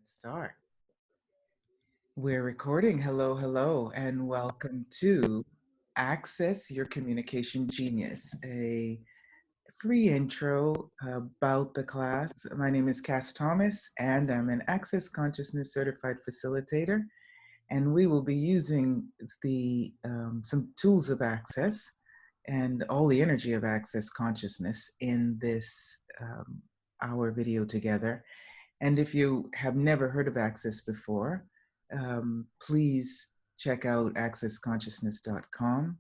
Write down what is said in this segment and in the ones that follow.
Let's start. We're recording. Hello, hello, and welcome to Access Your Communication Genius, a free intro about the class. My name is Kass Thomas, and I'm an Access Consciousness Certified Facilitator. And we will be using the some tools of access and all the energy of access consciousness in this hour video together. And if you have never heard of Access before, please check out accessconsciousness.com.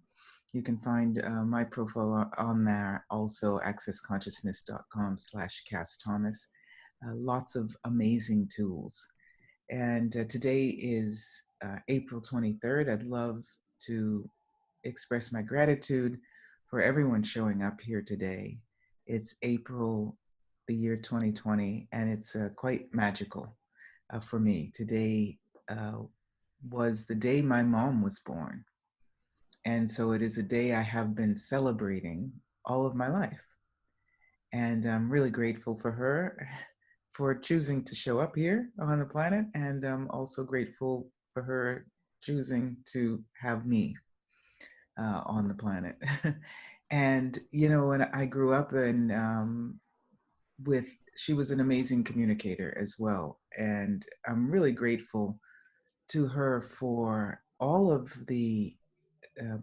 You can find my profile on there, also accessconsciousness.com/Cass Thomas. Lots of amazing tools. And today is April 23rd. I'd love to express my gratitude for everyone showing up here today. It's April, the year 2020, and it's quite magical for me. Today was the day my mom was born. And so it is a day I have been celebrating all of my life. And I'm really grateful for her for choosing to show up here on the planet. And I'm also grateful for her choosing to have me on the planet. And, you know, when I grew up and she was an amazing communicator as well. And I'm really grateful to her for all of the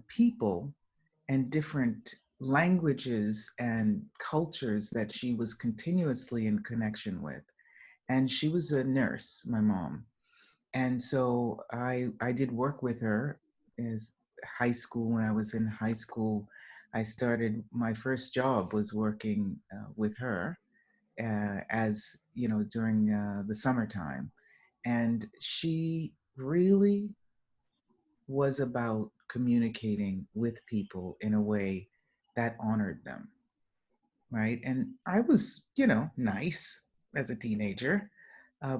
people and different languages and cultures that she was continuously in connection with. And she was a nurse, my mom. And so I did work with her as high school. When I was in high school, I started, my first job was working with her as, you know, during the summertime. And she really was about communicating with people in a way that honored them, right? And I was, you know, nice as a teenager,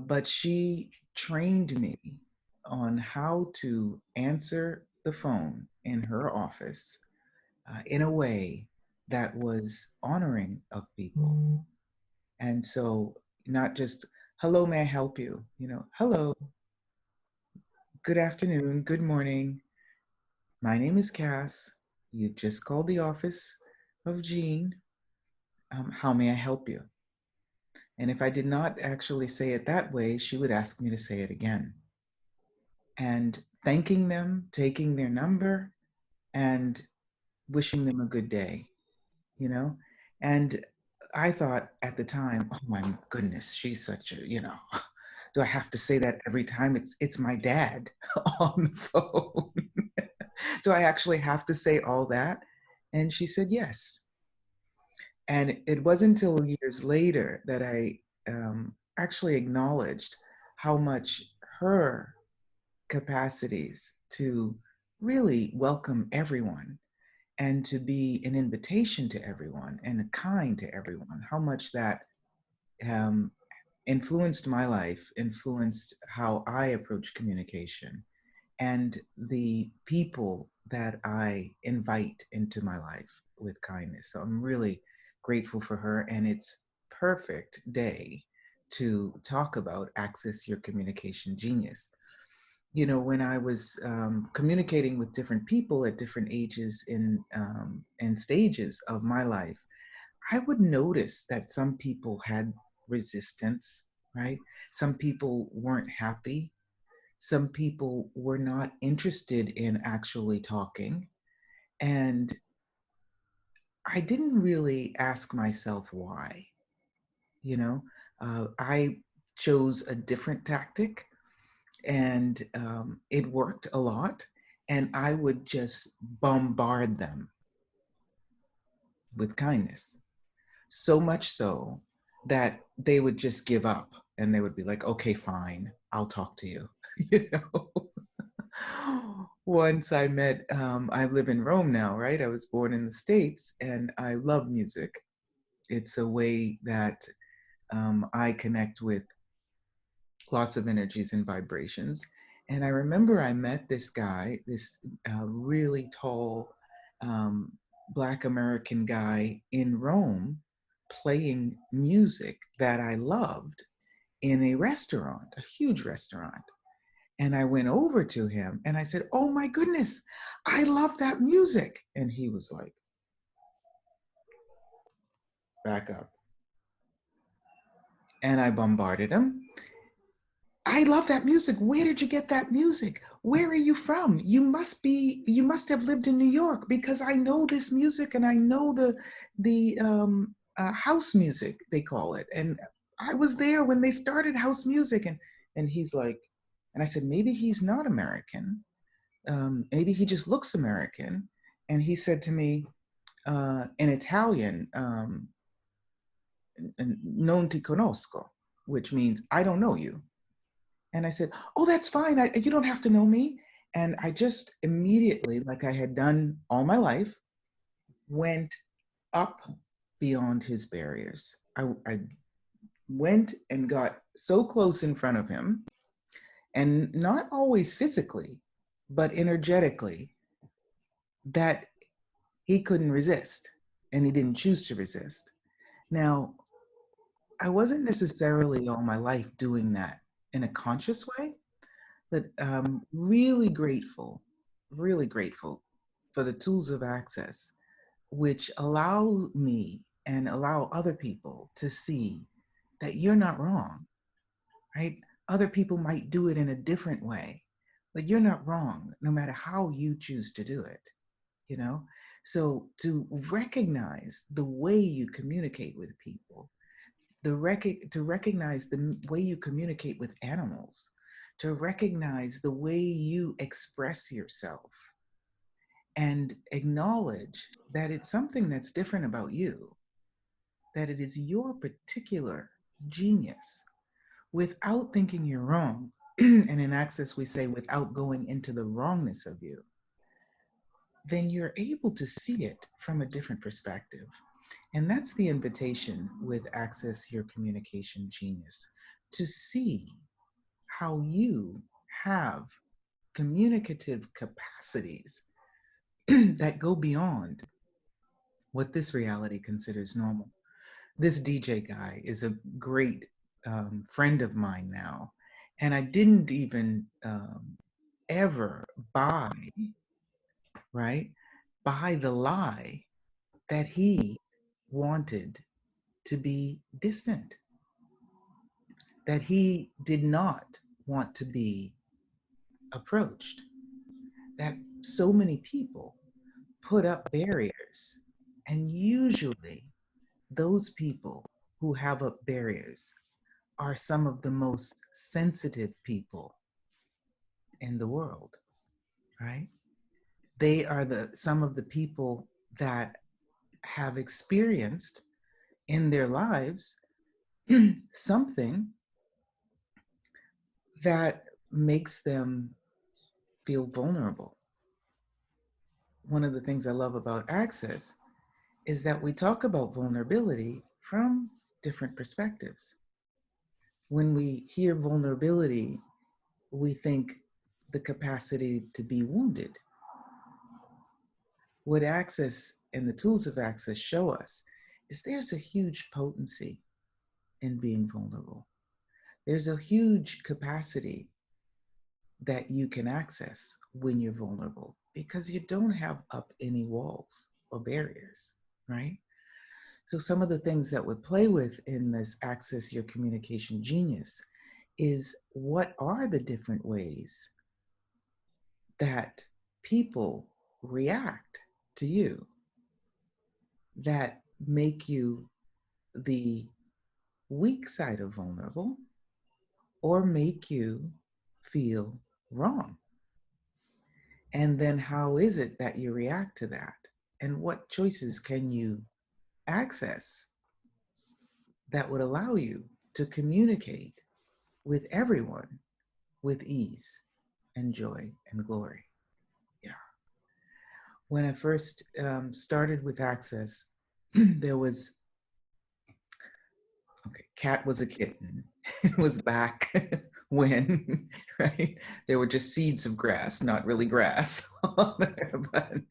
but she trained me on how to answer the phone in her office in a way that was honoring of people. And so, not just, hello, may I help you? You know, hello, good afternoon, good morning. My name is Cass. You just called the office of Jean. How may I help you? And if I did not actually say it that way, she would ask me to say it again. And thanking them, taking their number, and wishing them a good day, you know? And I thought at the time, oh my goodness, she's such a, you know, do I have to say that every time? It's my dad on the phone. Do I actually have to say all that? And she said yes. And it wasn't until years later that I actually acknowledged how much her capacities to really welcome everyone and to be an invitation to everyone and kind to everyone, how much that um, influenced my life, influenced how I approach communication and the people that I invite into my life with kindness. So I'm really grateful for her, and it's perfect day to talk about access your communication genius. You know, when I was communicating with different people at different ages in and stages of my life, I would notice that some people had resistance, right? Some people weren't happy. Some people were not interested in actually talking. And I didn't really ask myself why, you know? I chose a different tactic and it worked a lot. And I would just bombard them with kindness. So much so that they would just give up and they would be like, okay, fine, I'll talk to you. You know? Once I met, I live in Rome now, right? I was born in the States and I love music. It's a way that I connect with lots of energies and vibrations. And I remember I met this guy, this really tall um, Black American guy in Rome playing music that I loved. in a restaurant, a huge restaurant. And I went over to him and I said, "Oh my goodness, I love that music." And he was like, "Back up." And I bombarded him. "I love that music. Where did you get that music? Where are you from? You must have lived in New York, because I know this music and I know the house music, they call it. And I was there when they started house music." And he's like, and I said, "Maybe he's not American. Maybe he just looks American." And he said to me in Italian, "Non ti conosco," which means "I don't know you." And I said, "Oh, that's fine. You don't have to know me." And I just immediately, like I had done all my life, went up beyond his barriers. I went and got so close in front of him, and not always physically, but energetically, that he couldn't resist, and he didn't choose to resist. Now, I wasn't necessarily all my life doing that in a conscious way, but really grateful for the tools of access, which allow me and allow other people to see that you're not wrong, right? Other people might do it in a different way, but you're not wrong, no matter how you choose to do it, you know? So to recognize the way you communicate with people, to recognize the way you communicate with animals, to recognize the way you express yourself, and acknowledge that it's something that's different about you, that it is your particular genius, without thinking you're wrong. And in Access, we say without going into the wrongness of you, then you're able to see it from a different perspective. And that's the invitation with Access Your Communication Genius, to see how you have communicative capacities that go beyond what this reality considers normal. This DJ guy is a great friend of mine now, and I didn't even ever right, buy the lie that he wanted to be distant, that he did not want to be approached, that so many people put up barriers. And usually, those people who have up barriers are some of the most sensitive people in the world, right? They are some of the people that have experienced in their lives something that makes them feel vulnerable. One of the things I love about Access is that we talk about vulnerability from different perspectives. When we hear vulnerability, we think the capacity to be wounded. What Access and the tools of Access show us is there's a huge potency in being vulnerable. There's a huge capacity that you can access when you're vulnerable, because you don't have up any walls or barriers, right? So some of the things that we play with in this Access Your Communication Genius is, what are the different ways that people react to you that make you the weak side of vulnerable, or make you feel wrong? And then how is it that you react to that? And what choices can you access that would allow you to communicate with everyone with ease and joy and glory? Yeah. When I first started with Access, there was, okay, Cat was a kitten. It was back when, right? There were just seeds of grass, not really grass. But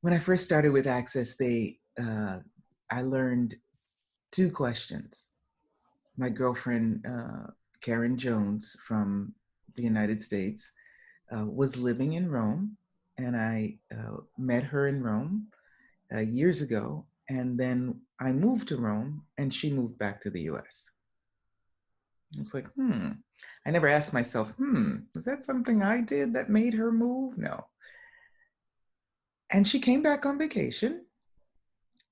when I first started with Access, I learned two questions. my girlfriend, Karen Jones from the United States, was living in Rome, and I met her in Rome years ago. And then I moved to Rome, and she moved back to the US. I was like, I never asked myself, was that something I did that made her move? No. And she came back on vacation,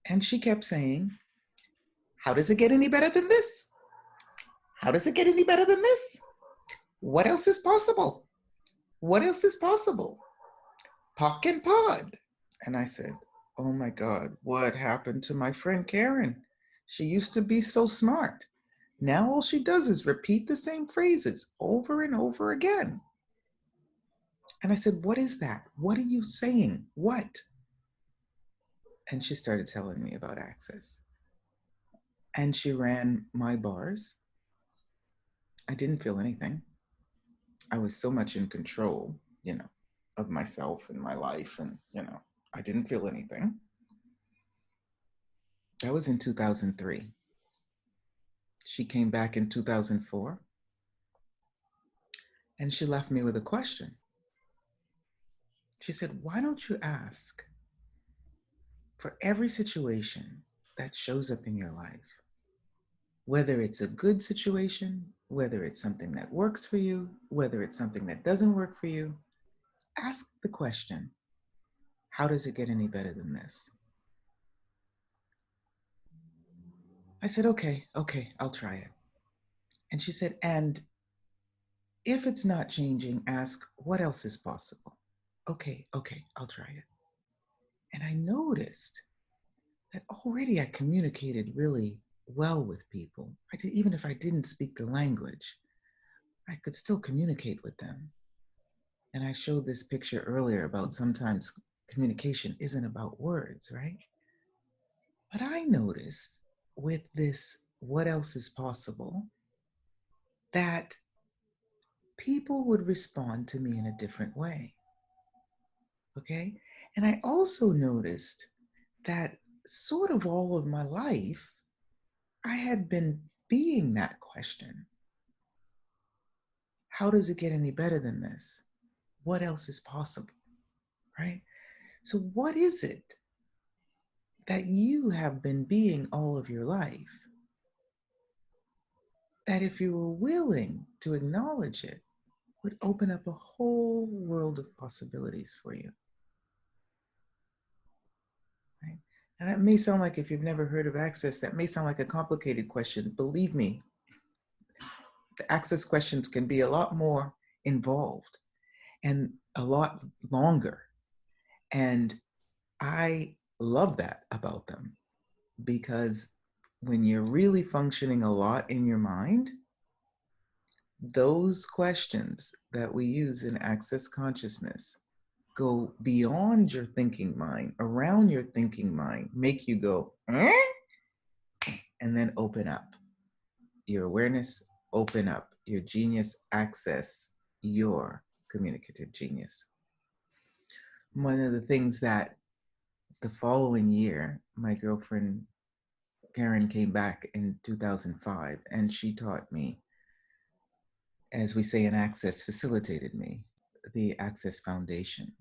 and she kept saying, how does it get any better than this? How does it get any better than this? What else is possible? What else is possible? Pock and pod. And I said, oh my God, what happened to my friend Karen? She used to be so smart. Now all she does is repeat the same phrases over and over again. And I said, what is that? What are you saying? What? And she started telling me about Access. And she ran my bars. I didn't feel anything. I was so much in control, of myself and my life. And, I didn't feel anything. That was in 2003. She came back in 2004, and she left me with a question. She said, why don't you ask for every situation that shows up in your life, whether it's a good situation, whether it's something that works for you, whether it's something that doesn't work for you, ask the question, how does it get any better than this? I said, okay, I'll try it. And she said, and if it's not changing, ask what else is possible. Okay, I'll try it. And I noticed that already I communicated really well with people. Even if I didn't speak the language, I could still communicate with them. And I showed this picture earlier about sometimes communication isn't about words, right? But I noticed with this, what else is possible, that people would respond to me in a different way. Okay. And I also noticed that sort of all of my life, I had been being that question. How does it get any better than this? What else is possible? Right? So, what is it that you have been being all of your life that, if you were willing to acknowledge it, would open up a whole world of possibilities for you? Right? And that may sound like, if you've never heard of Access, that may sound like a complicated question. Believe me, the Access questions can be a lot more involved and a lot longer. And I love that about them, because when you're really functioning a lot in your mind, those questions that we use in Access Consciousness go beyond your thinking mind, around your thinking mind, make you go, and then open up. Your awareness, open up. Your genius, access your communicative genius. One of the things that the following year, my girlfriend Karen came back in 2005, and she taught me, as we say in Access, facilitated me, the Access Foundation.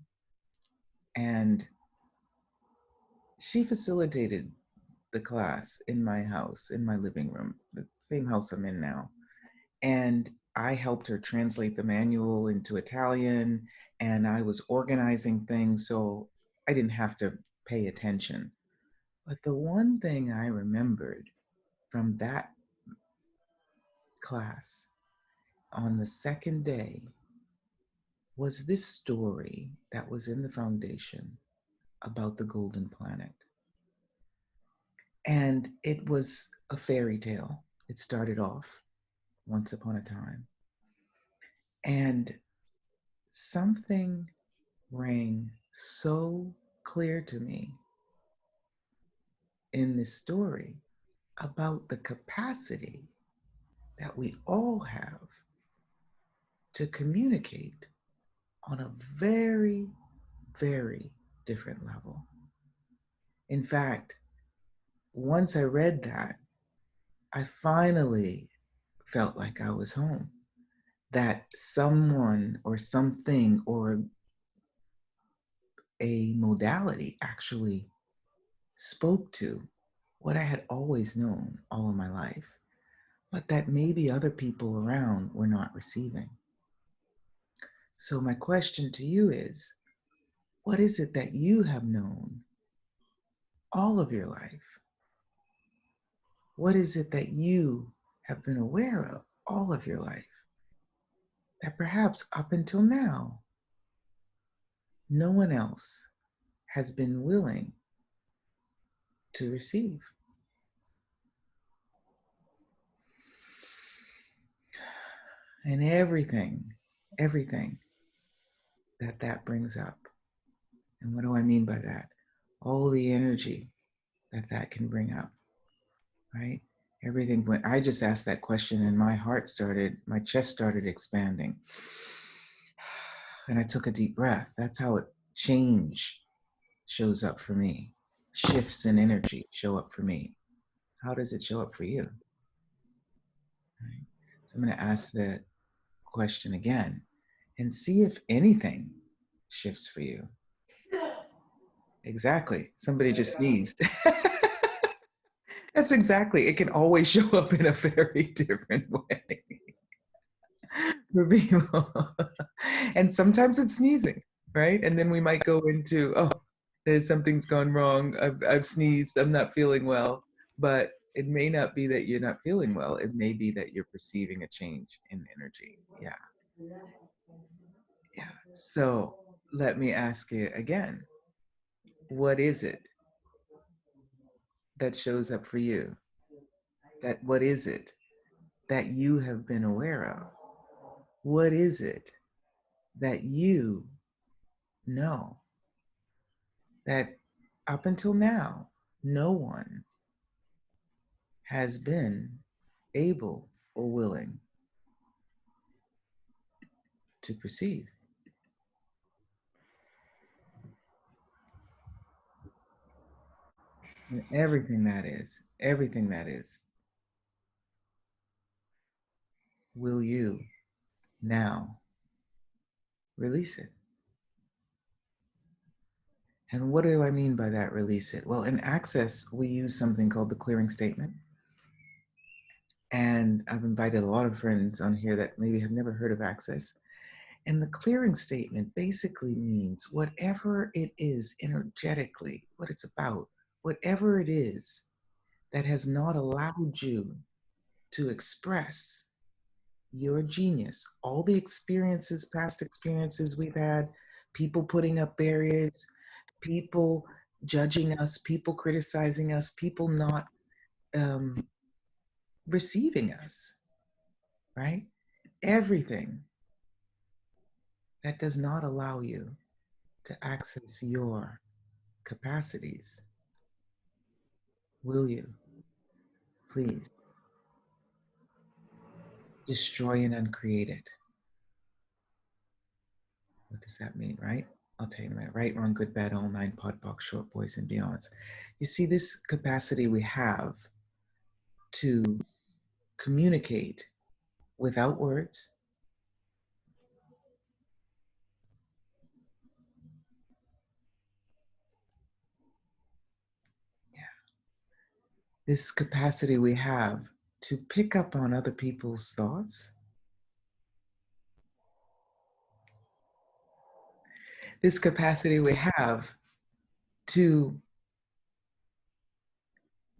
And she facilitated the class in my house, in my living room, the same house I'm in now. And I helped her translate the manual into Italian, and I was organizing things so I didn't have to pay attention. But the one thing I remembered from that class on the second day was this story that was in the foundation about the golden planet. And it was a fairy tale. It started off once upon a time. And something rang so clear to me in this story about the capacity that we all have to communicate on a very, very different level. In fact, once I read that, I finally felt like I was home, that someone or something or a modality actually spoke to what I had always known all of my life, but that maybe other people around were not receiving. So, my question to you is, what is it that you have known all of your life? What is it that you have been aware of all of your life that perhaps up until now, no one else has been willing to receive? And everything that brings up. And what do I mean by that? All the energy that can bring up, right? Everything. When I just asked that question and my chest started expanding. And I took a deep breath. That's how change shows up for me. Shifts in energy show up for me. How does it show up for you? Right? So I'm going to ask the question again and see if anything shifts for you. Exactly. Somebody just sneezed. That's exactly. It can always show up in a very different way for people. And sometimes it's sneezing, right? And then we might go into, oh, there's something's gone wrong. I've sneezed. I'm not feeling well. But it may not be that you're not feeling well. It may be that you're perceiving a change in energy. Yeah. Yeah. So let me ask you again, what is it that shows up for you? What is it that you have been aware of? What is it that you know that up until now, no one has been able or willing to perceive? And everything that is, will you now release it? And what do I mean by that, release it? Well, in Access, we use something called the clearing statement. And I've invited a lot of friends on here that maybe have never heard of Access. And the clearing statement basically means whatever it is energetically, what it's about, whatever it is that has not allowed you to express your genius, all the experiences, past experiences we've had, people putting up barriers, people judging us, people criticizing us, people not um, receiving us, right? Everything that does not allow you to access your capacities, will you please destroy and uncreate it? What does that mean, right? I'll tell you in a minute. Right, wrong, good, bad, all nine, pod, box, short, boys, and beyonds. You see, this capacity we have to communicate without words, yeah. This capacity we have to pick up on other people's thoughts, this capacity we have to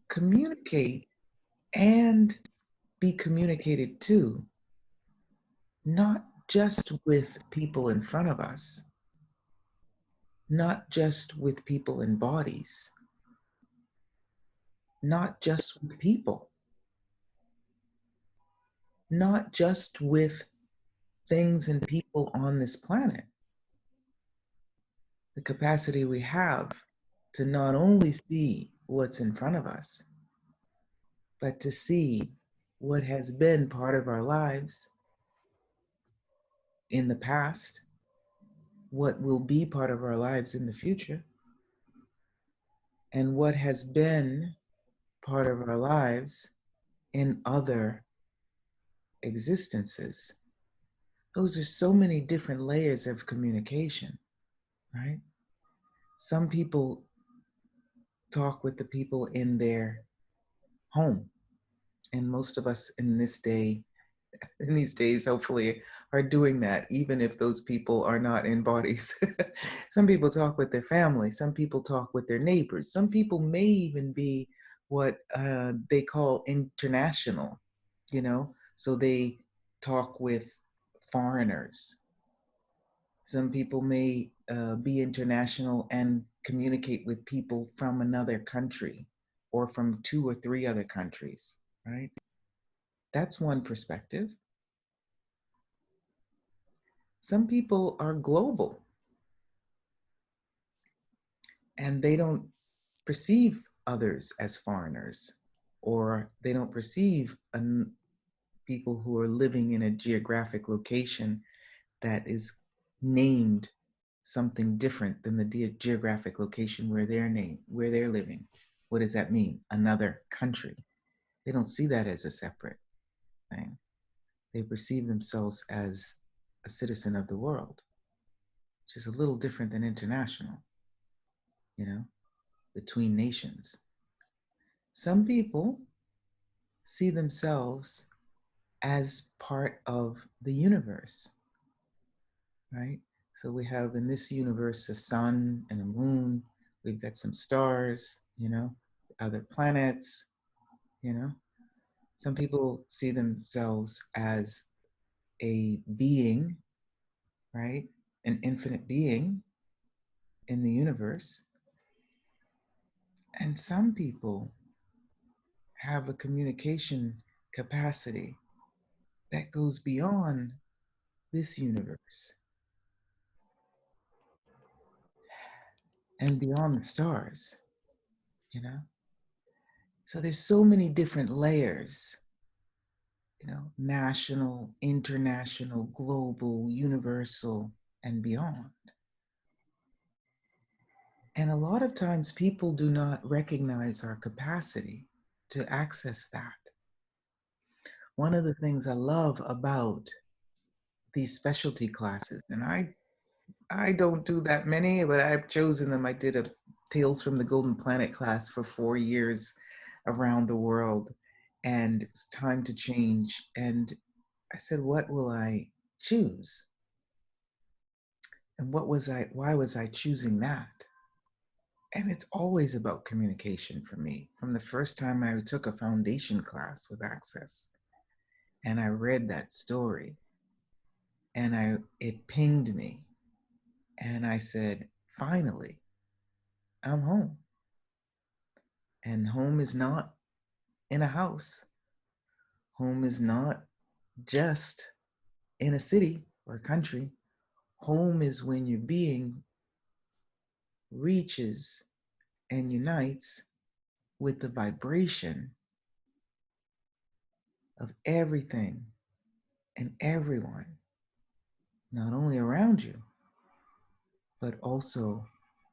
communicate and be communicated to, not just with people in front of us, not just with people in bodies, not just with people, not just with things and people on this planet. The capacity we have to not only see what's in front of us, but to see what has been part of our lives in the past, what will be part of our lives in the future, and what has been part of our lives in other existences, those are so many different layers of communication, right? Some people talk with the people in their home. And most of us in this day, in these days, hopefully, are doing that, even if those people are not in bodies. Some people talk with their family. Some people talk with their neighbors. Some people may even be what they call international, you know? So they talk with foreigners. Some people may be international and communicate with people from another country or from two or three other countries, right? That's one perspective. Some people are global and they don't perceive others as foreigners, or they don't perceive people who are living in a geographic location that is named something different than the geographic location where they're living. What does that mean? Another country. They don't see that as a separate thing. They perceive themselves as a citizen of the world, which is a little different than international, you know, between nations. Some people see themselves as part of the universe, right? So we have in this universe a sun and a moon. We've got some stars, you know, other planets, you know. Some people see themselves as a being, right? An infinite being in the universe. And some people have a communication capacity that goes beyond this universe and beyond the stars, you know? So there's so many different layers, you know, national, international, global, universal, and beyond. And a lot of times people do not recognize our capacity to access that. One of the things I love about these specialty classes, and I don't do that many, but I've chosen them. I did a Tales from the Golden Planet class for 4 years around the world, and it's time to change. And I said, what will I choose? And why was I choosing that? And it's always about communication for me. From the first time I took a foundation class with Access and I read that story and it pinged me and I said, finally, I'm home. And home is not in a house. Home is not just in a city or a country. Home is when your being reaches and unites with the vibration of everything and everyone, not only around you, but also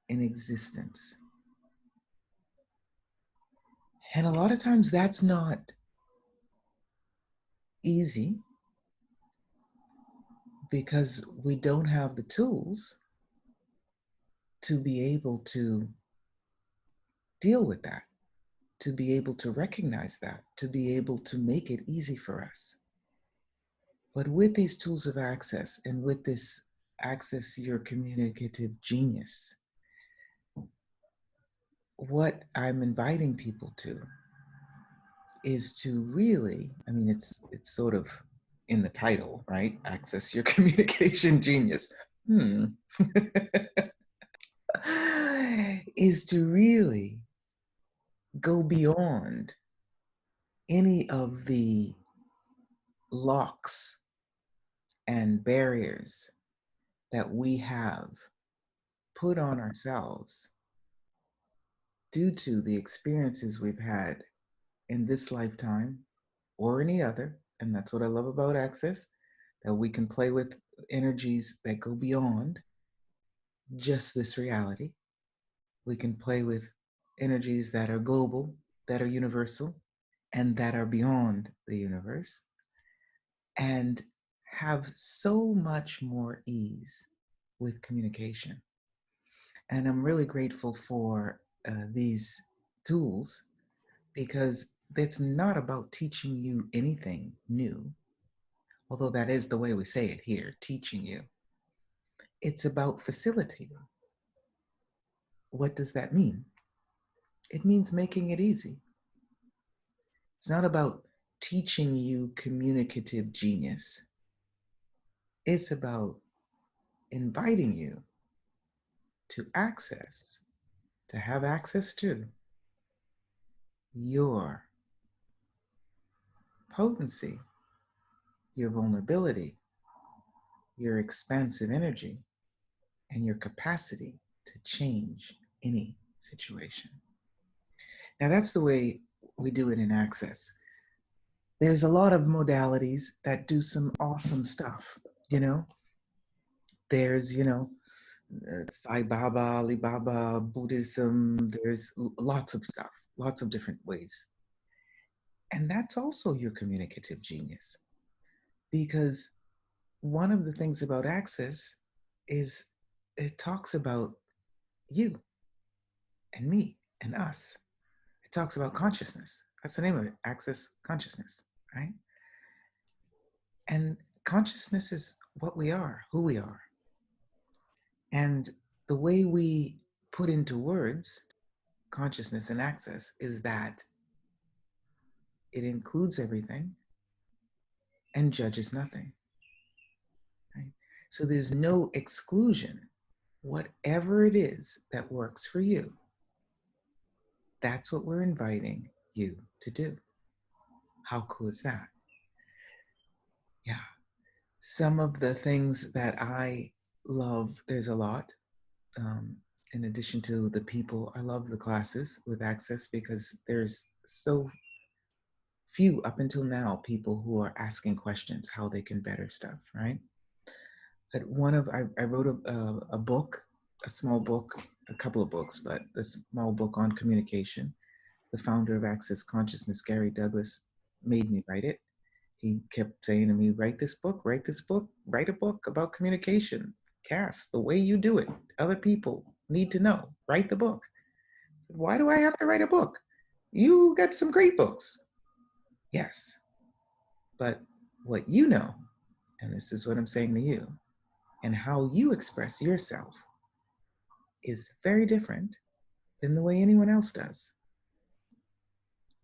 in existence. And a lot of times that's not easy because we don't have the tools to be able to deal with that, to be able to recognize that, to be able to make it easy for us. But with these tools of access and with this access your communicative genius, what I'm inviting people to is to really, I mean, it's sort of in the title, right? Access your communication genius. Is to really go beyond any of the locks and barriers that we have put on ourselves due to the experiences we've had in this lifetime or any other. And that's what I love about Access, that we can play with energies that go beyond just this reality. We can play with energies that are global, that are universal, and that are beyond the universe. and have so much more ease with communication. And I'm really grateful for these tools because it's not about teaching you anything new, although that is the way we say it here, teaching you. It's about facilitating. What does that mean? It means making it easy. It's not about teaching you communicative genius. It's about inviting you to access, to have access to your potency, your vulnerability, your expansive energy, and your capacity to change any situation. Now, that's the way we do it in Access. There's a lot of modalities that do some awesome stuff, you know? There's, Sai Baba, Alibaba, Buddhism, there's lots of stuff, lots of different ways. And that's also your communicative genius. Because one of the things about Access is it talks about you and me and us. It talks about consciousness. That's the name of it, Access Consciousness, right? And consciousness is what we are, who we are. And the way we put into words consciousness and access is that it includes everything and judges nothing. Right? So there's no exclusion. Whatever it is that works for you, that's what we're inviting you to do. How cool is that? Yeah. Some of the things that I love, there's a lot. Um, in addition to the people, I love the classes with Access because there's so few up until now people who are asking questions how they can better stuff, right? But I wrote a book, a small book, a couple of books, but a small book on communication. The founder of Access Consciousness, Gary Douglas, made me write it. He kept saying to me, write this book, write this book, write a book about communication. Kass, the way you do it, other people need to know. Write the book. Why do I have to write a book? You got some great books. Yes, but what you know, and this is what I'm saying to you, and how you express yourself is very different than the way anyone else does.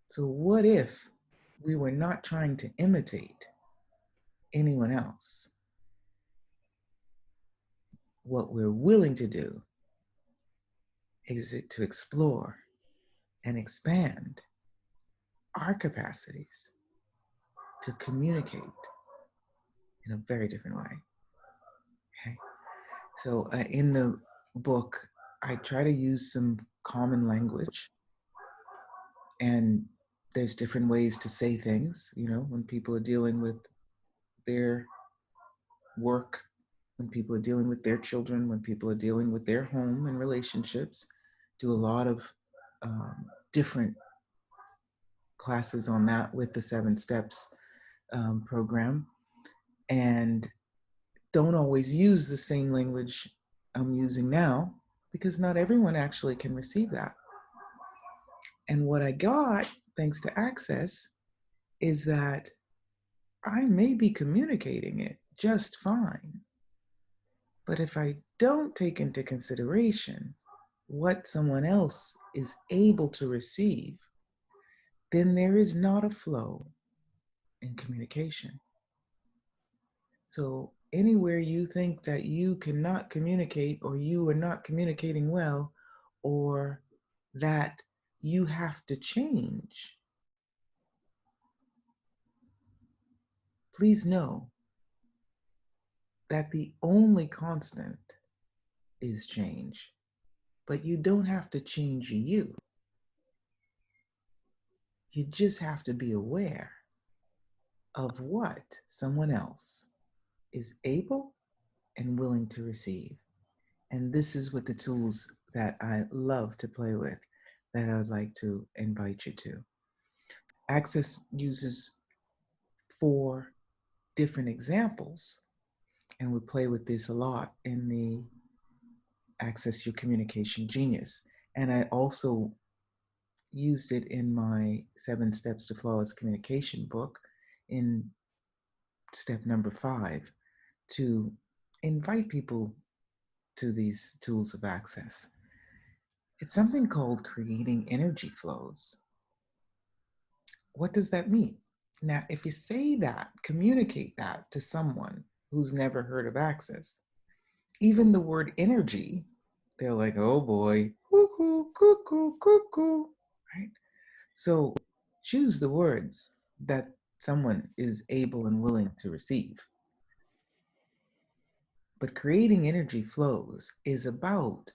So, what if we were not trying to imitate anyone else? What we're willing to do is to explore and expand our capacities to communicate in a very different way. Okay. So, in the book, I try to use some common language, and there's different ways to say things, when people are dealing with their work, when people are dealing with their children, when people are dealing with their home and relationships. Do a lot of different classes on that with the 7 Steps program, and don't always use the same language I'm using now because not everyone actually can receive that. And what I got, thanks to Access, is that I may be communicating it just fine. But if I don't take into consideration what someone else is able to receive, then there is not a flow in communication. So, anywhere you think that you cannot communicate, or you are not communicating well, or that you have to change, please know that the only constant is change. But you don't have to change you. You just have to be aware of what someone else is able and willing to receive. And this is what the tools that I love to play with that I would like to invite you to. Access uses 4 different examples. And we play with this a lot in the Access Your Communication Genius. And I also used it in my 7 Steps to Flawless Communication book in step number 5 to invite people to these tools of access. It's something called creating energy flows. What does that mean? Now, if you say that, communicate that to someone who's never heard of access, even the word energy, they're like, oh boy, cuckoo, cuckoo, cuckoo, right? So choose the words that someone is able and willing to receive. But creating energy flows is about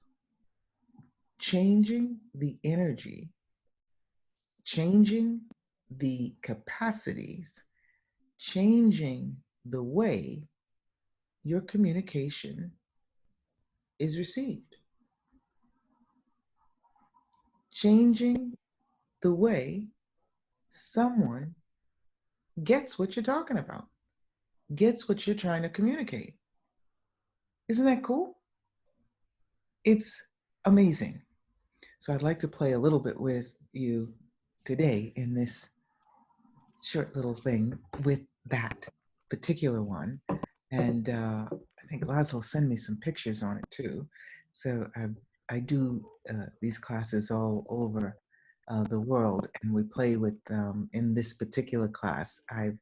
changing the energy, changing the capacities, changing the way your communication is received, changing the way someone gets what you're talking about, gets what you're trying to communicate. Isn't that cool? It's amazing. So I'd like to play a little bit with you today in this short little thing with that particular one. And I think Laz will send me some pictures on it too. So I do these classes all over the world, and we play with in this particular class. I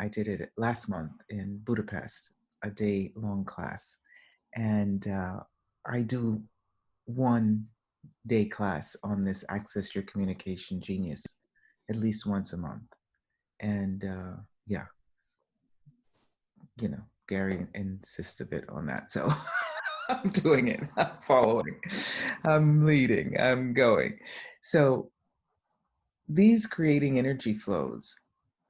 did it last month in Budapest, a day-long class, and I do 1 day class on this Access Your Communication Genius at least once a month. And yeah, Gary insists a bit on that. So I'm doing it, I'm following, I'm leading, I'm going. So these creating energy flows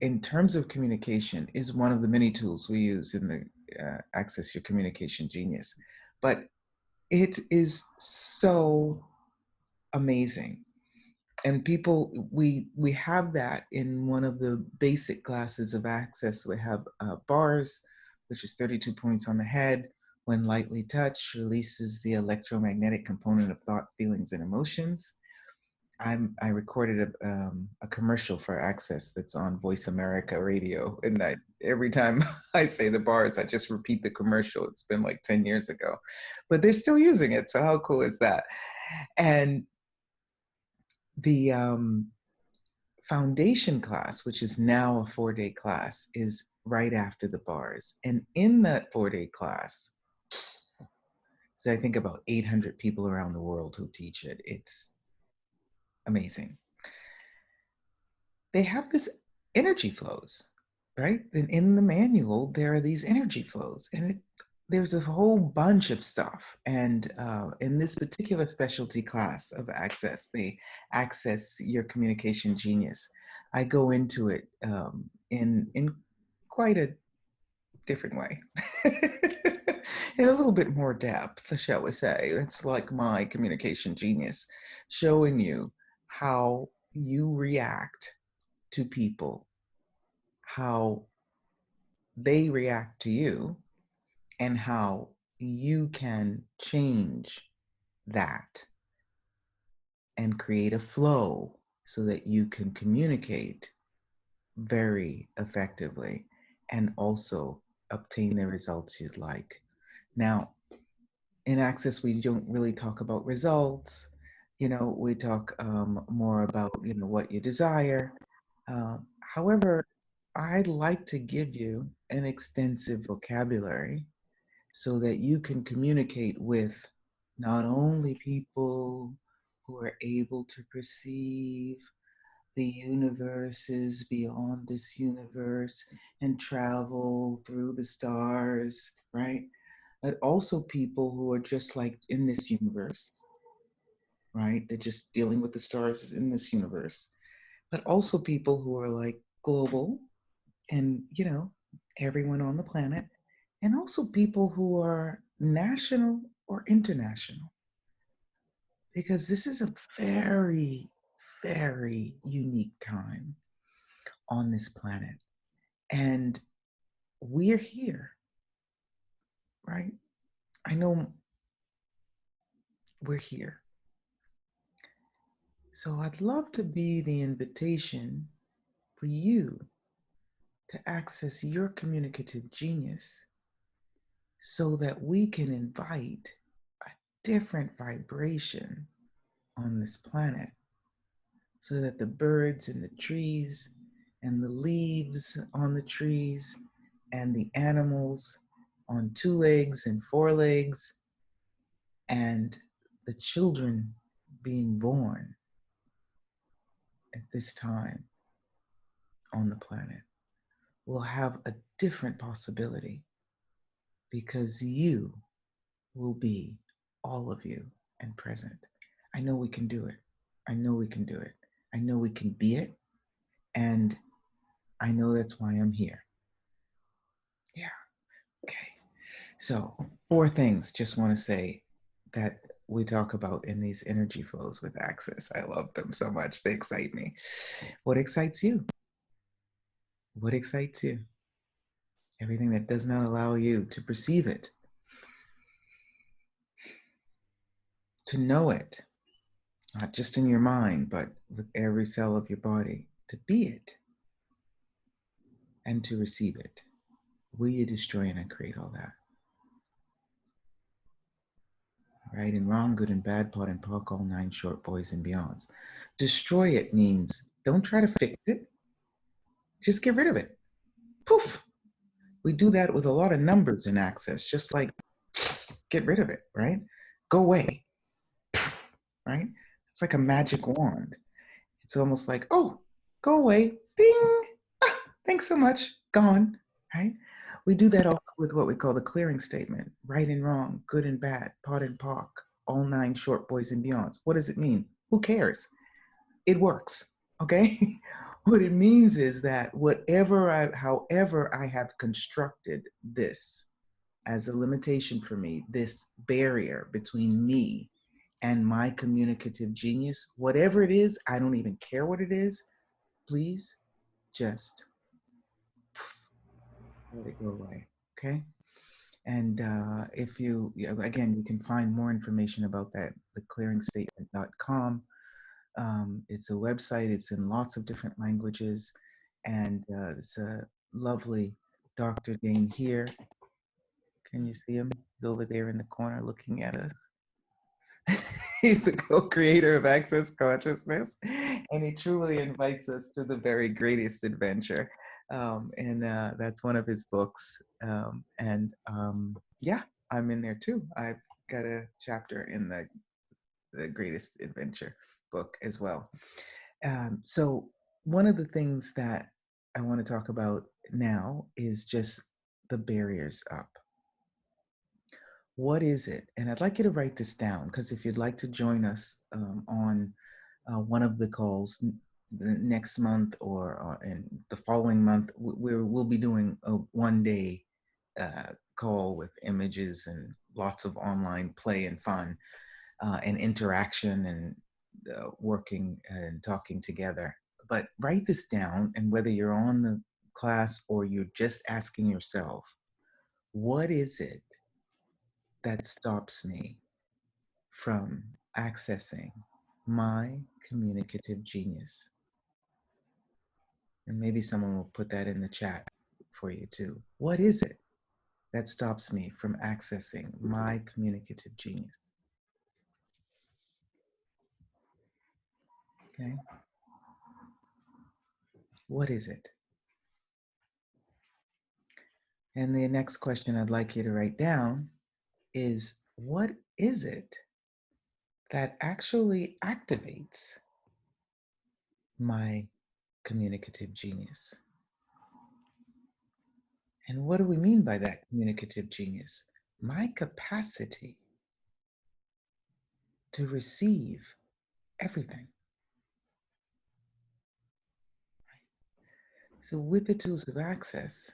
in terms of communication is one of the many tools we use in the Access Your Communication Genius. But it is so amazing. And people, we have that in one of the basic classes of access. We have bars, which is 32 points on the head. When lightly touched, releases the electromagnetic component of thought, feelings, and emotions. I recorded a commercial for Access that's on Voice America Radio, and every time I say the bars, I just repeat the commercial. It's been like 10 years ago, but they're still using it. So how cool is that? And the foundation class, which is now a 4-day class, is right after the bars. And in that 4-day class, so I think about 800 people around the world who teach it. It's amazing. They have this energy flows, right? And in the manual, there are these energy flows, and there's a whole bunch of stuff. And in this particular specialty class of Access, the Access Your Communication Genius, I go into it in quite a different way, in a little bit more depth, shall we say. It's like my communication genius, showing you how you react to people, how they react to you, and how you can change that and create a flow so that you can communicate very effectively and also obtain the results you'd like. Now, in Access, we don't really talk about results. We talk more about, what you desire. However, I'd like to give you an extensive vocabulary so that you can communicate with not only people who are able to perceive the universes beyond this universe and travel through the stars, right? But also people who are just like in this universe, right? They're just dealing with the stars in this universe. But also people who are like global and, everyone on the planet, and also people who are national or international, because this is a very, very unique time on this planet. And we're here, right? I know we're here. So I'd love to be the invitation for you to access your communicative genius so that we can invite a different vibration on this planet, so that the birds and the trees and the leaves on the trees and the animals on two legs and four legs and the children being born at this time on the planet will have a different possibility because you will be all of you and present. I know we can do it. I know we can do it. I know we can be it. And I know that's why I'm here. Yeah. Okay. So, four things just want to say that we talk about in these energy flows with Access. I love them so much. They excite me. What excites you? What excites you? Everything that does not allow you to perceive it, to know it, not just in your mind, but with every cell of your body, to be it and to receive it. Will you destroy and create all that? Right and wrong, good and bad, pot and pock, all nine short boys and beyonds. Destroy it means don't try to fix it, just get rid of it. Poof. We do that with a lot of numbers in Access, just like get rid of it, right? Go away, right? It's like a magic wand. It's almost like, oh, go away, bing, ah, thanks so much, gone, right? We do that also with what we call the clearing statement, right and wrong, good and bad, pot and pock, all nine short boys and beyonds. What does it mean? Who cares? It works, okay? What it means is that however I have constructed this as a limitation for me, this barrier between me and my communicative genius, whatever it is, I don't even care what it is, please just let it go away, okay? And if you, again, you can find more information about that, theclearingstatement.com. It's a website, it's in lots of different languages, and it's a lovely Dr. Dane here. Can you see him? He's over there in the corner looking at us. He's the co-creator of Access Consciousness, and he truly invites us to the very greatest adventure. And that's one of his books. Yeah, I'm in there too. I've got a chapter in the greatest adventure book as well. So one of the things that I want to talk about now is just the barriers up. What is it? And I'd like you to write this down because if you'd like to join us on one of the calls next month or in the following month, we'll be doing a 1 day call with images and lots of online play and fun and interaction and working and talking together. But write this down, and whether you're on the class or you're just asking yourself, what is it that stops me from accessing my communicative genius? And maybe someone will put that in the chat for you too. What is it that stops me from accessing my communicative genius? Okay. What is it? And the next question I'd like you to write down is what is it that actually activates my communicative genius? And what do we mean by that communicative genius? My capacity to receive everything. So, with the tools of access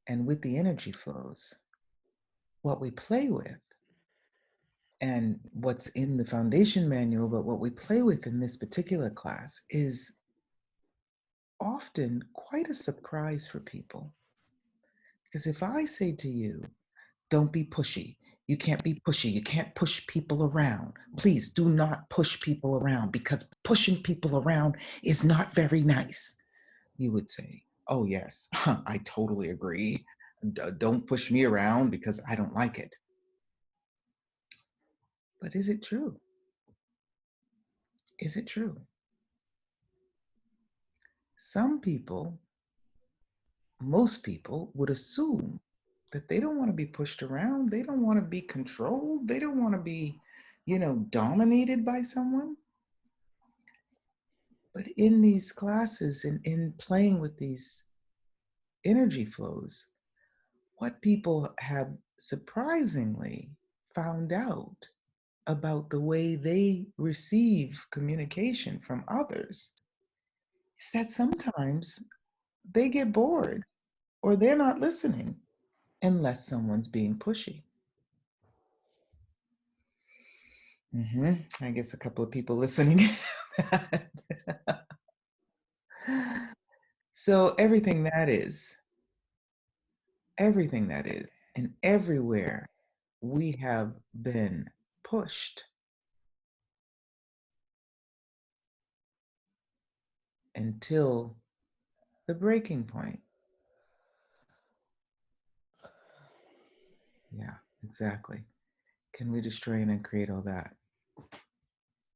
and with the energy flows, what we play with and what's in the foundation manual, but what we play with in this particular class is often quite a surprise for people. Because if I say to you, don't be pushy, you can't be pushy, you can't push people around. Please do not push people around because pushing people around is not very nice. You would say, oh, yes, I totally agree. Don't push me around because I don't like it. But is it true? Is it true? Some people, most people would assume that they don't want to be pushed around. They don't want to be controlled. They don't want to be, dominated by someone. But in these classes and in playing with these energy flows, what people have surprisingly found out about the way they receive communication from others is that sometimes they get bored or they're not listening unless someone's being pushy. I guess a couple of people listening. So everything that is, and everywhere we have been pushed until the breaking point. Yeah, exactly. Can we destroy and uncreate all that?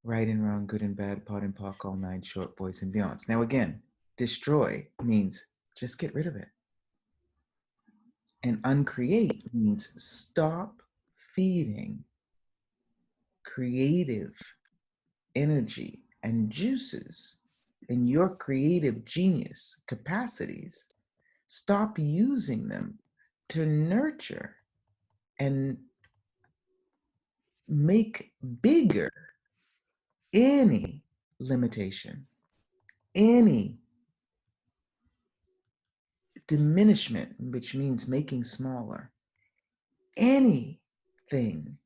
Right and wrong, good and bad, pot and pock, all nine, short, boys and beyonds. Now, again, destroy means just get rid of it. And uncreate means stop feeding creative energy and juices in your creative genius capacities. Stop using them to nurture and make bigger any limitation, any diminishment, which means making smaller, anything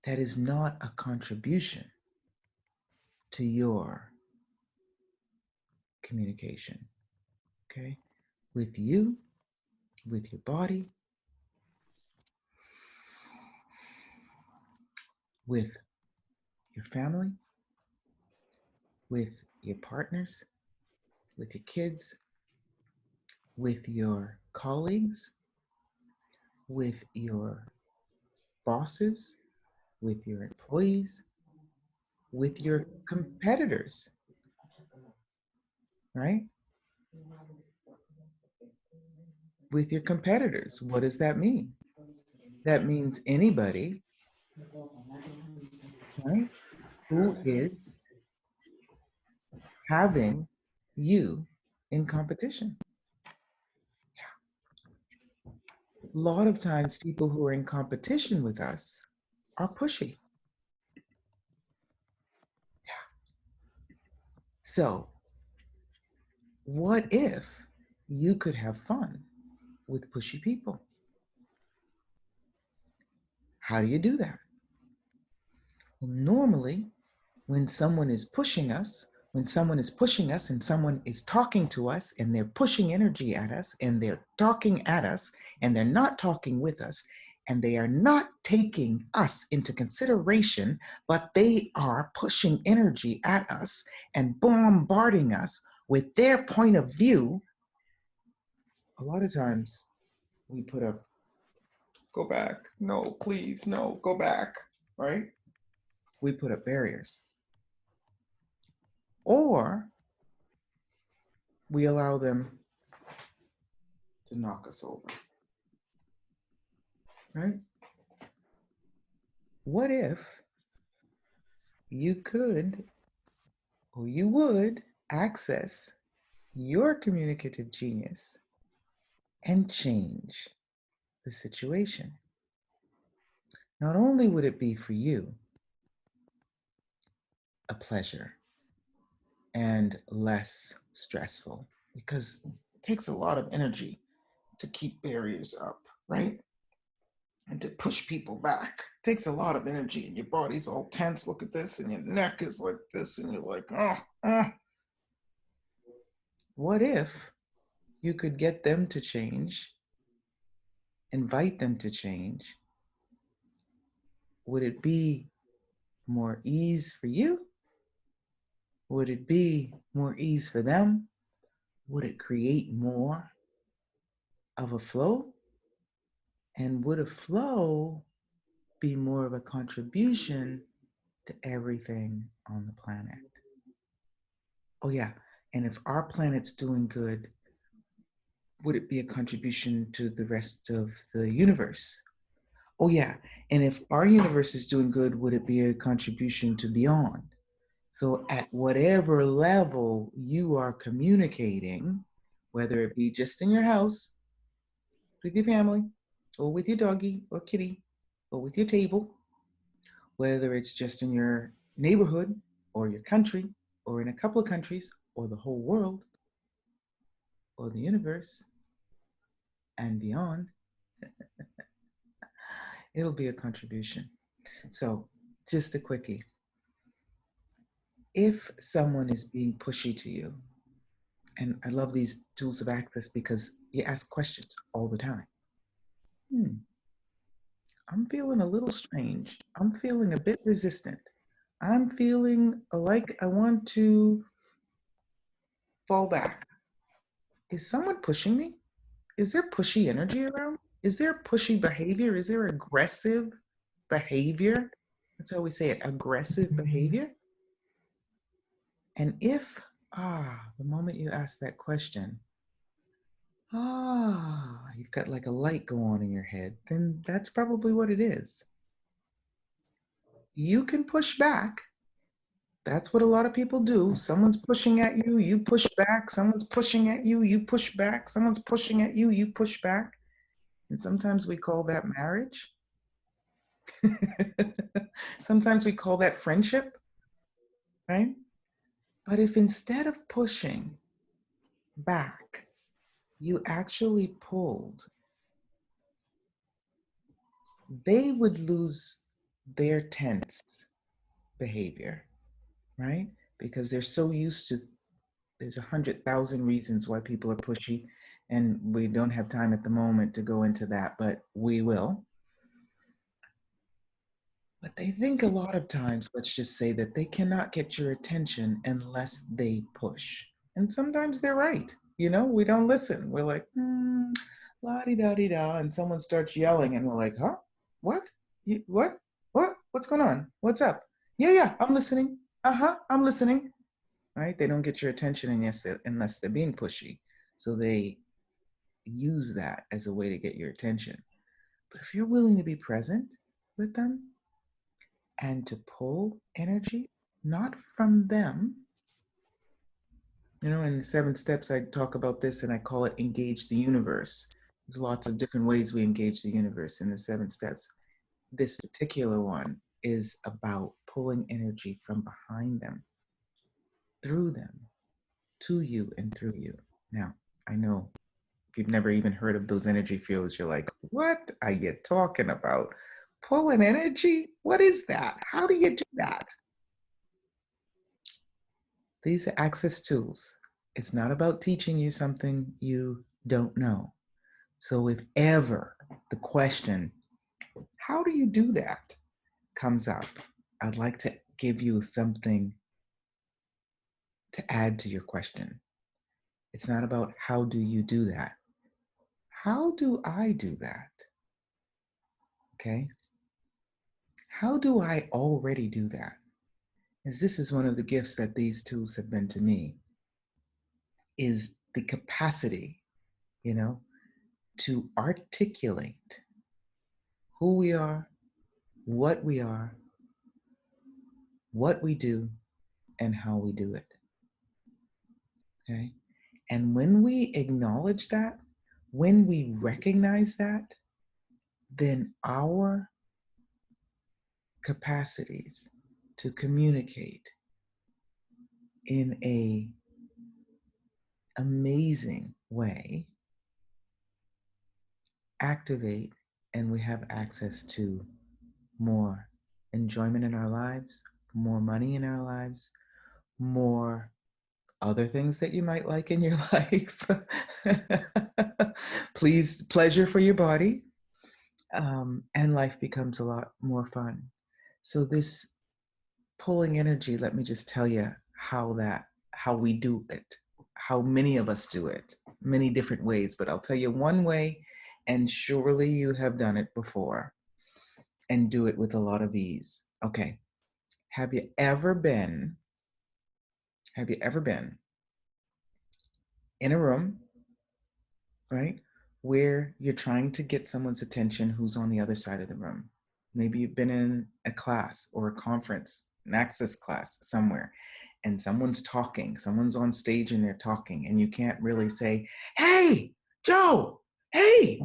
that is not a contribution to your communication. Okay? With you, with your body, with your family, with your partners, with your kids, with your colleagues, with your bosses, with your employees, with your competitors, right? With your competitors. What does that mean? That means anybody, right, who is having you in competition. A lot of times, people who are in competition with us are pushy. So, what if you could have fun with pushy people? How do you do that? Well, normally, when someone is pushing us, when someone is pushing us and someone is talking to us and they're pushing energy at us and they're talking at us and they're not talking with us and they are not taking us into consideration, but they are pushing energy at us and bombarding us with their point of view, a lot of times we put up, go back, no, please, no, go back, right? We put up barriers. Or we allow them to knock us over, right? What if you could or you would access your communicative genius and change the situation? Not only would it be for you a pleasure and less stressful, because it takes a lot of energy to keep barriers up, right? And to push people back. It takes a lot of energy, and your body's all tense. Look at this, and your neck is like this, and you're like, oh, oh. What if you could get them to change invite them to change, would it be more ease for you? Would it be more ease for them? Would it create more of a flow? And would a flow be more of a contribution to everything on the planet? Oh, yeah. And if our planet's doing good, would it be a contribution to the rest of the universe? Oh, yeah. And if our universe is doing good, would it be a contribution to beyond? So, at whatever level you are communicating, whether it be just in your house, with your family, or with your doggy or kitty, or with your table, whether it's just in your neighborhood or your country, or in a couple of countries, or the whole world, or the universe and beyond, it'll be a contribution. So, just a quickie. If someone is being pushy to you, and I love these tools of access because you ask questions all the time. I'm feeling a little strange. I'm feeling a bit resistant. I'm feeling like I want to fall back. Is someone pushing me? Is there pushy energy around? Is there pushy behavior? Is there aggressive behavior? That's how we say it, aggressive behavior. And if, the moment you ask that question, you've got like a light go on in your head, then that's probably what it is. You can push back. That's what a lot of people do. Someone's pushing at you, you push back. Someone's pushing at you, you push back. Someone's pushing at you, you push back. And sometimes we call that marriage. Sometimes we call that friendship, right? But if instead of pushing back, you actually pulled, they would lose their tense behavior, right? Because they're so used to, there's 100,000 reasons why people are pushy, and we don't have time at the moment to go into that, but we will. But they think a lot of times, let's just say that they cannot get your attention unless they push. And sometimes they're right. You know, we don't listen. We're like, la di da di da. And someone starts yelling, and we're like, huh? What? What? What? What's going on? What's up? Yeah, yeah, I'm listening. Uh-huh, I'm listening. Right? They don't get your attention unless they're being pushy. So they use that as a way to get your attention. But if you're willing to be present with them, and to pull energy, not from them. You know, in the 7 steps, I talk about this and I call it engage the universe. There's lots of different ways we engage the universe in the 7 steps. This particular one is about pulling energy from behind them, through them, to you and through you. Now, I know if you've never even heard of those energy fields, you're like, what are you talking about? Pulling energy? What is that? How do you do that? These are access tools. It's not about teaching you something you don't know. So if ever the question, how do you do that, comes up, I'd like to give you something to add to your question. It's not about how do you do that. How do I do that? Okay? How do I already do that? As this is one of the gifts that these tools have been to me, is the capacity, you know, to articulate who we are, what we do, and how we do it. Okay? And when we acknowledge that, when we recognize that, then our capacities to communicate in a amazing way activate, and we have access to more enjoyment in our lives, more money in our lives, more other things that you might like in your life. Please, pleasure for your body, and life becomes a lot more fun. So this pulling energy, let me just tell you how we do it, how many of us do it, many different ways, but I'll tell you one way, and surely you have done it before and do it with a lot of ease. Okay. Have you ever been, have you ever been in a room, right? Where you're trying to get someone's attention who's on the other side of the room. Maybe you've been in a class or a conference, an access class somewhere, and someone's on stage and they're talking, and you can't really say, "Hey, Joe, hey,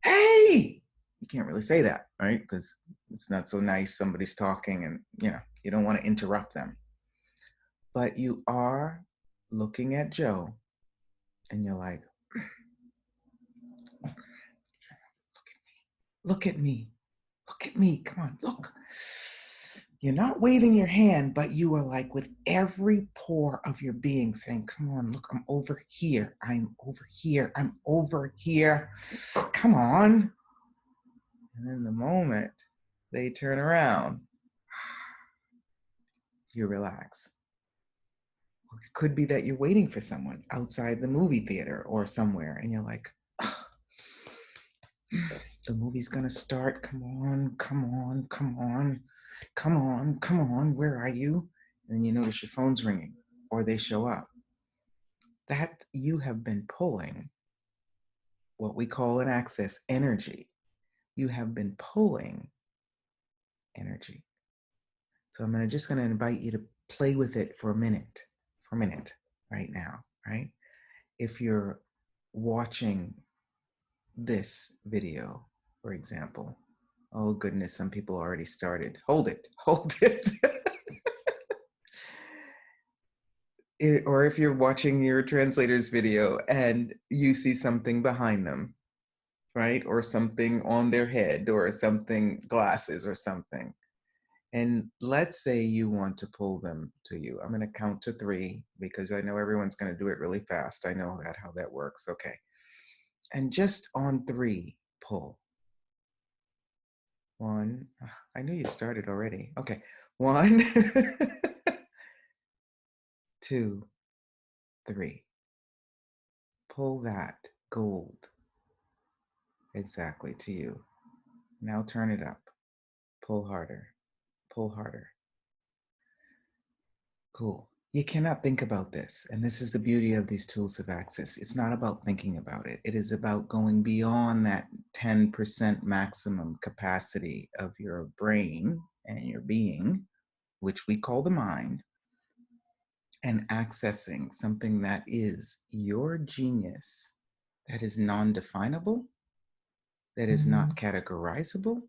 hey." You can't really say that, right? Because it's not so nice. Somebody's talking and, you don't want to interrupt them. But you are looking at Joe and you're like, look at me. Look at me. Come on, look. You're not waving your hand, but you are like with every pore of your being saying, come on, look, I'm over here. I'm over here. I'm over here. Come on. And then the moment they turn around, you relax. It could be that you're waiting for someone outside the movie theater or somewhere, and you're like, oh, the movie's gonna start. Come on, come on, come on, come on, come on. Where are you? And then you notice your phone's ringing, or they show up. That you have been pulling what we call an access energy. You have been pulling energy. So I'm just gonna invite you to play with it for a minute, right now, right? If you're watching this video, for example, oh goodness, some people already started. Hold it, hold it. Or if you're watching your translator's video and you see something behind them, right? Or something on their head or something, glasses or something. And let's say you want to pull them to you. I'm going to count to 3 because I know everyone's going to do it really fast. I know how that works. Okay. And just on 3, pull. 1. I knew you started already. Okay. 1, 2, 3. Pull that gold exactly to you. Now turn it up. Pull harder. Pull harder. Cool. You cannot think about this. And this is the beauty of these tools of access. It's not about thinking about it. It is about going beyond that 10% maximum capacity of your brain and your being, which we call the mind, and accessing something that is your genius, that is non-definable, that is not categorizable,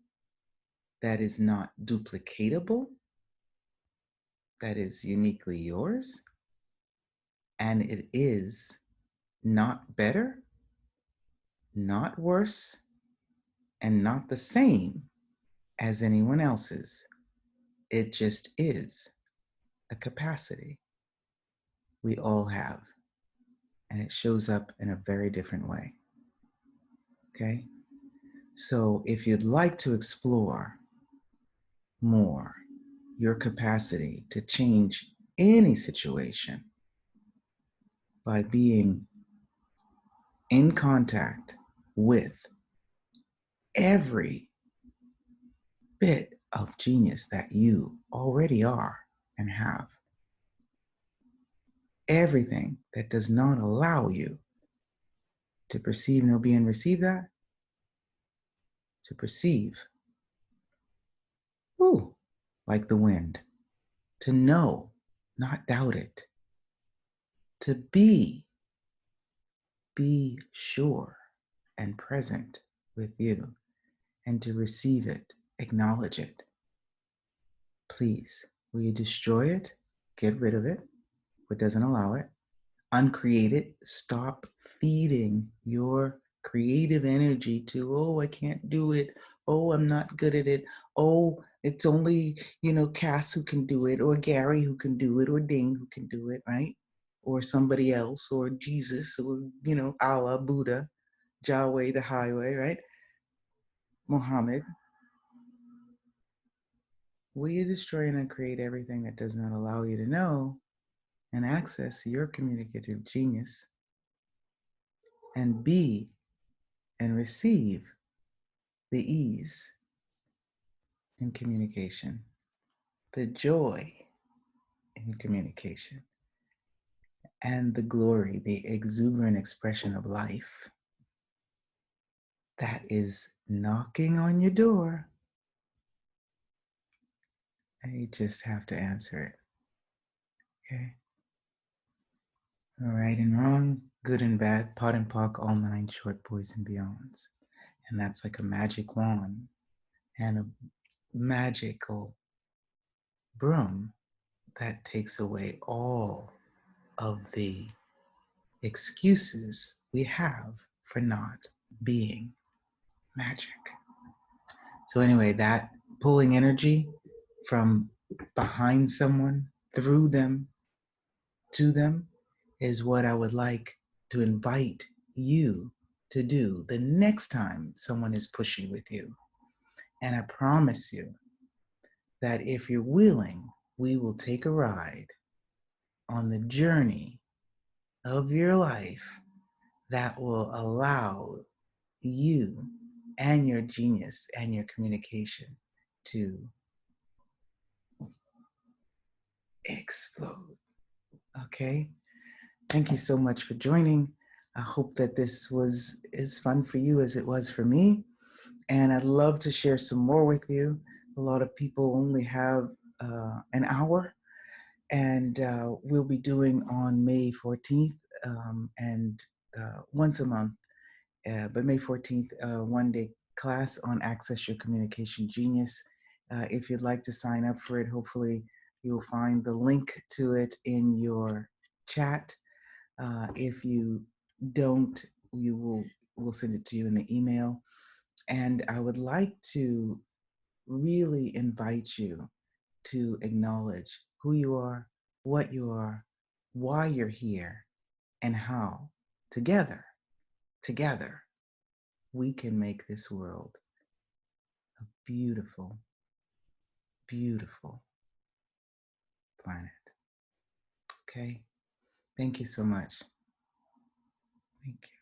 that is not duplicatable, that is uniquely yours, and it is not better, not worse, and not the same as anyone else's. It just is a capacity we all have, and it shows up in a very different way. Okay? So if you'd like to explore more your capacity to change any situation by being in contact with every bit of genius that you already are and have, everything that does not allow you to perceive, know, be, and receive that, to perceive, ooh, like the wind, to know, not doubt it, to be sure and present with you, and to receive it, acknowledge it. Please, will you destroy it? Get rid of it, what doesn't allow it, uncreate it, stop feeding your creative energy to, oh, I can't do it. Oh, I'm not good at it. Oh, it's only, Kass who can do it, or Gary who can do it, or Ding who can do it, right? Or somebody else, or Jesus, or, Allah, Buddha, Yahweh, the highway, right? Muhammad, will you destroy and uncreate everything that does not allow you to know and access your communicative genius and be and receive the ease in communication, the joy in communication, and the glory, the exuberant expression of life that is knocking on your door, and you just have to answer it. Okay? Right and wrong, good and bad, pot and pock, all nine short boys and beyonds. And that's like a magic wand and a magical broom that takes away all of the excuses we have for not being magic. So, anyway, that pulling energy from behind someone, through them, to them, is what I would like to invite you to do the next time someone is pushing with you. And I promise you that if you're willing, we will take a ride on the journey of your life that will allow you and your genius and your communication to explode. Okay? Thank you so much for joining. I hope that this was as fun for you as it was for me. And I'd love to share some more with you. A lot of people only have an hour, and we'll be doing on May 14th and once a month. But May 14th, one day class on Access Your Communication Genius. If you'd like to sign up for it, hopefully you'll find the link to it in your chat. If you don't, you will we'll send it to you in the email. And I would like to really invite you to acknowledge who you are, what you are, why you're here, and how together, we can make this world a beautiful, beautiful planet. Okay? Thank you so much. Thank you.